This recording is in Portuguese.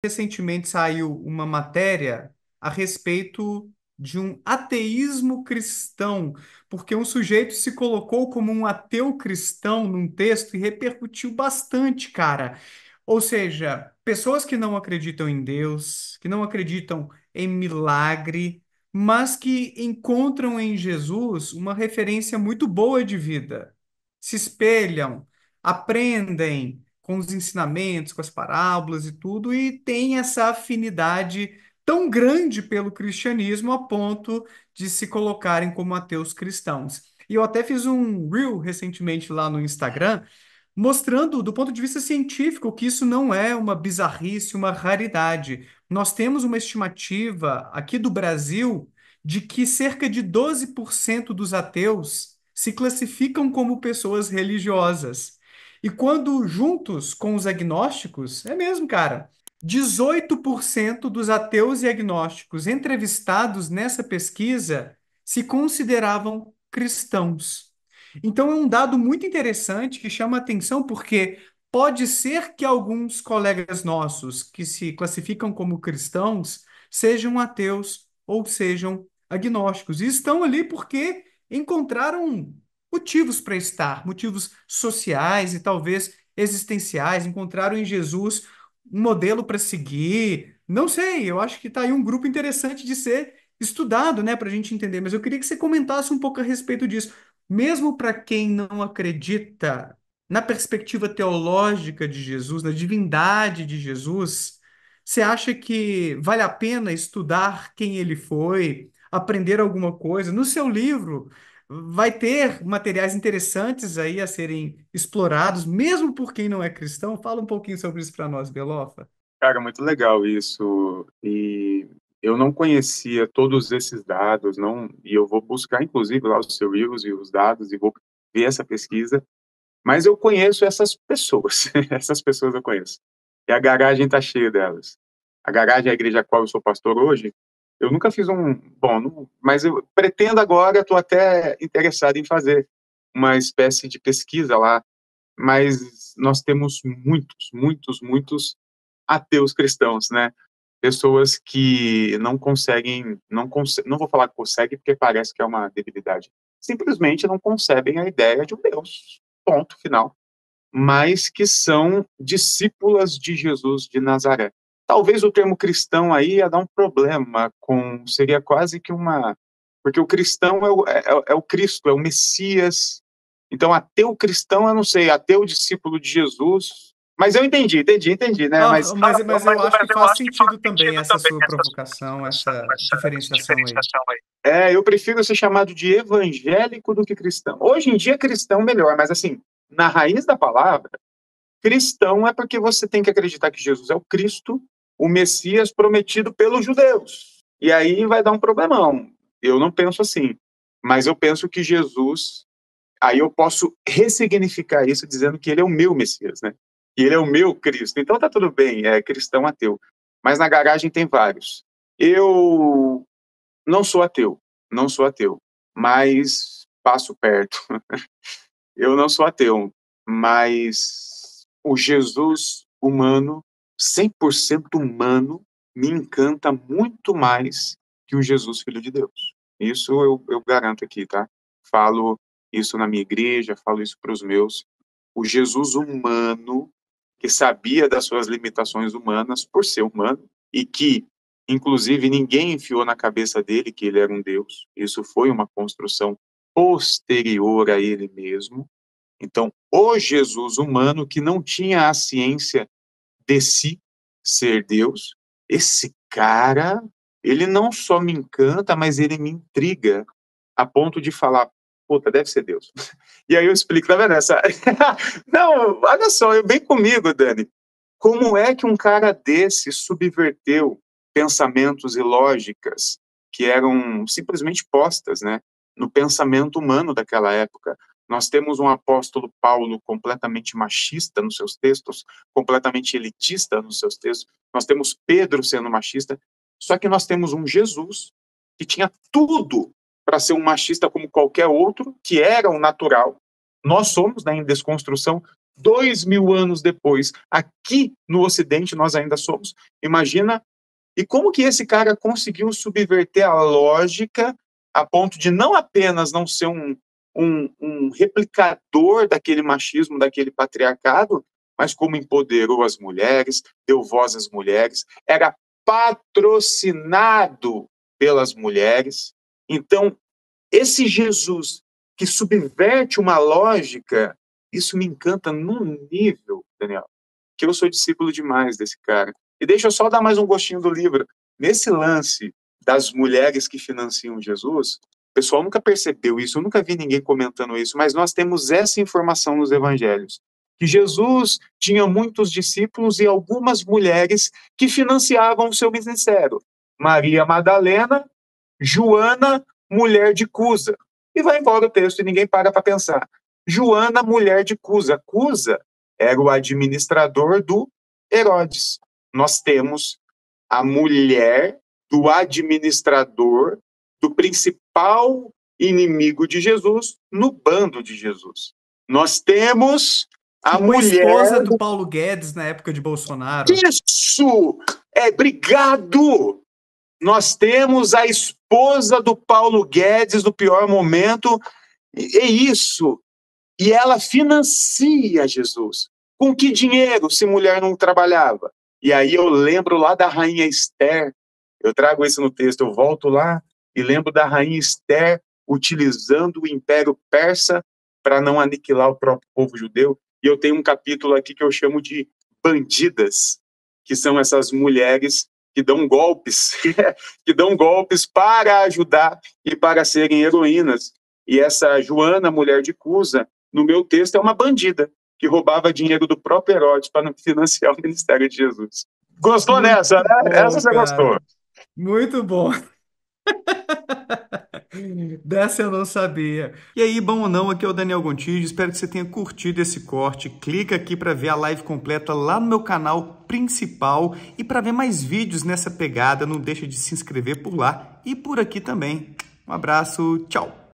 Recentemente saiu uma matéria a respeito de um ateísmo cristão, porque um sujeito se colocou como um ateu cristão num texto e repercutiu bastante, cara. Ou seja, pessoas que não acreditam em Deus, que não acreditam em milagre, mas que encontram em Jesus uma referência muito boa de vida. Se espelham, aprendem com os ensinamentos, com as parábolas e tudo, e têm essa afinidade tão grande pelo cristianismo a ponto de se colocarem como ateus cristãos. E eu até fiz um reel recentemente lá no Instagram mostrando, do ponto de vista científico, que isso não é uma bizarrice, uma raridade. Nós temos uma estimativa aqui do Brasil de que cerca de 12% dos ateus se classificam como pessoas religiosas. E quando juntos com os agnósticos, é mesmo, cara, 18% dos ateus e agnósticos entrevistados nessa pesquisa se consideravam cristãos. Então é um dado muito interessante que chama a atenção porque pode ser que alguns colegas nossos que se classificam como cristãos sejam ateus ou sejam agnósticos e estão ali porque encontraram motivos para estar, motivos sociais e talvez existenciais, encontraram em Jesus um modelo para seguir. Não sei, eu acho que está aí um grupo interessante de ser estudado, né, para a gente entender, mas eu queria que você comentasse um pouco a respeito disso. Mesmo para quem não acredita na perspectiva teológica de Jesus, na divindade de Jesus, você acha que vale a pena estudar quem ele foi, aprender alguma coisa? No seu livro, vai ter materiais interessantes aí a serem explorados, mesmo por quem não é cristão? Fala um pouquinho sobre isso para nós, Belofa. Cara, muito legal isso. E eu não conhecia todos esses dados, não, e eu vou buscar, inclusive, lá os seus reels e os dados, e vou ver essa pesquisa. Mas eu conheço essas pessoas, essas pessoas eu conheço. E a garagem está cheia delas. A garagem é a igreja a qual eu sou pastor hoje. Eu nunca fiz um. Bom, mas eu pretendo agora, estou até interessado em fazer uma espécie de pesquisa lá. Mas nós temos muitos ateus cristãos, né? Pessoas que não conseguem, não vou falar que conseguem porque parece que é uma debilidade. Simplesmente não concebem a ideia de um Deus. Ponto final. Mas que são discípulas de Jesus de Nazaré. Talvez o termo cristão aí ia dar um problema com, seria quase que uma, porque o cristão é o Cristo, é o Messias. Então, ateu cristão, eu não sei, ateu discípulo de Jesus. Mas eu entendi, né? Ah, Mas, mas eu acho que eu faz acho que faz sentido também sentido essa também sua essa provocação, provocação, essa essa diferenciação aí. diferenciação aí. Eu prefiro ser chamado de evangélico do que cristão. Hoje em dia, cristão melhor, mas assim, na raiz da palavra, cristão é porque você tem que acreditar que Jesus é o Cristo, o Messias prometido pelos judeus. E aí vai dar um problemão. Eu não penso assim, mas eu penso que Jesus, aí eu posso ressignificar isso dizendo que ele é o meu Messias, né? Que ele é o meu Cristo. Então tá tudo bem, é cristão ateu. Mas na garagem tem vários. Eu não sou ateu, não sou ateu, mas passo perto. Eu não sou ateu, mas o Jesus humano, 100% humano, me encanta muito mais que o Jesus Filho de Deus. Isso eu garanto aqui, tá? Falo isso na minha igreja, falo isso para os meus. O Jesus humano, que sabia das suas limitações humanas por ser humano, e que, inclusive, ninguém enfiou na cabeça dele que ele era um Deus. Isso foi uma construção posterior a ele mesmo. Então, o Jesus humano que não tinha a ciência de si ser Deus, esse cara, ele não só me encanta, mas ele me intriga a ponto de falar, puta, deve ser Deus. E aí eu explico, tá vendo essa? Não, olha só, vem comigo, Dani. Como é que um cara desse subverteu pensamentos e lógicas que eram simplesmente postas, né, no pensamento humano daquela época? Nós temos um apóstolo Paulo completamente machista nos seus textos, completamente elitista nos seus textos. Nós temos Pedro sendo machista, só que nós temos um Jesus que tinha tudo para ser um machista como qualquer outro, que era o natural. Nós somos, né, em desconstrução, 2000 anos depois, aqui no Ocidente nós ainda somos. Imagina. E como que esse cara conseguiu subverter a lógica a ponto de não apenas não ser um replicador daquele machismo, daquele patriarcado, mas como empoderou as mulheres, deu voz às mulheres, era patrocinado pelas mulheres. Então, esse Jesus que subverte uma lógica, isso me encanta num nível, Daniel, que eu sou discípulo demais desse cara. E deixa eu só dar mais um gostinho do livro. Nesse lance das mulheres que financiam Jesus, o pessoal nunca percebeu isso, eu nunca vi ninguém comentando isso, mas nós temos essa informação nos evangelhos, que Jesus tinha muitos discípulos e algumas mulheres que financiavam o seu ministério. Maria Madalena, Joana, mulher de Cusa. E vai embora o texto e ninguém para pensar. Joana, mulher de Cusa. Cusa era o administrador do Herodes. Nós temos a mulher do administrador, do principal inimigo de Jesus, no bando de Jesus. Nós temos Que a foi mulher. esposa do Paulo Guedes na época de Bolsonaro. Isso! Obrigado! Nós temos a esposa do Paulo Guedes no pior momento, é isso. E ela financia Jesus. Com que dinheiro, se mulher não trabalhava? E aí eu lembro lá da rainha Esther, eu trago isso no texto, eu volto lá e lembro da rainha Esther utilizando o Império Persa para não aniquilar o próprio povo judeu. E eu tenho um capítulo aqui que eu chamo de bandidas, que são essas mulheres que dão golpes, que dão golpes para ajudar e para serem heroínas. E essa Joana, mulher de Cusa, no meu texto é uma bandida que roubava dinheiro do próprio Herodes para financiar o ministério de Jesus. Gostou Muito dessa, né? Essa bom, você cara. gostou. Muito bom. Dessa eu não sabia. E aí, bom ou não, aqui é o Daniel Gontijo. Espero que você tenha curtido esse corte. Clica aqui para ver a live completa lá no meu canal principal. E para ver mais vídeos nessa pegada, não deixa de se inscrever por lá e por aqui também. Um abraço, tchau!